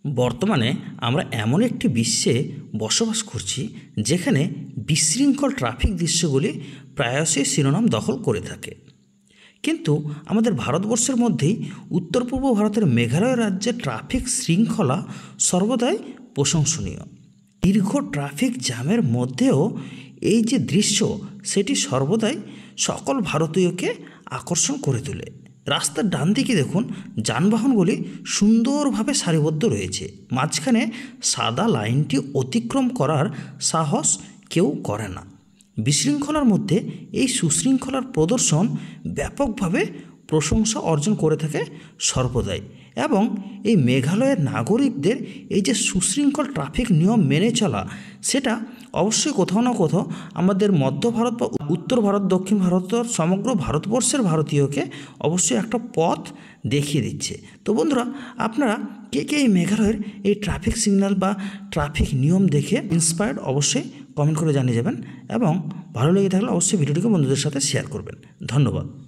বর্তমানে আমরা এমন একটি বিশ্বে বসবাস করছি যেখানে বিশৃঙ্খল ট্রাফিক দৃশ্যগুলি প্রায়শই শিরোনাম দখল করে থাকে। কিন্তু আমাদের ভারতবর্ষের মধ্যেই উত্তর পূর্ব ভারতের মেঘালয় রাজ্যে ট্রাফিক শৃঙ্খলা সর্বদাই প্রশংসনীয়। দীর্ঘ ট্রাফিক জ্যামের মধ্যেও এই যে দৃশ্য সেটি সর্বদাই সকল ভারতীয়কে আকর্ষণ করে তোলে। রাস্তার ডান দিকে দেখুন, যানবাহনগুলি সুন্দরভাবে সারিবদ্ধ রয়েছে, মাঝখানে সাদা লাইনটি অতিক্রম করার সাহস কেউ করে না। বিশৃঙ্খলার মধ্যে এই সুশৃঙ্খলার প্রদর্শন ব্যাপকভাবে প্রশংসা অর্জন করে থাকে সর্বদাই। এবং এই মেঘালয়ের নাগরিকদের এই যে সুশৃঙ্খল ট্রাফিক নিয়ম মেনে চলা, সেটা অবশ্যই কোথাও না কোথাও আমাদের মধ্য ভারত বা উত্তর ভারত, দক্ষিণ ভারতের সমগ্র ভারতবর্ষের ভারতীয়কে অবশ্যই একটা পথ দেখিয়ে দিচ্ছে। তো বন্ধুরা, আপনারা কে কে এই মেঘালয়ের এই ট্রাফিক সিগন্যাল বা ট্রাফিক নিয়ম দেখে ইন্সপায়ার্ড, অবশ্যই কমেন্ট করে জানিয়ে যাবেন। এবং ভালো লেগে থাকলে অবশ্যই ভিডিওটিকে বন্ধুদের সাথে শেয়ার করবেন। ধন্যবাদ।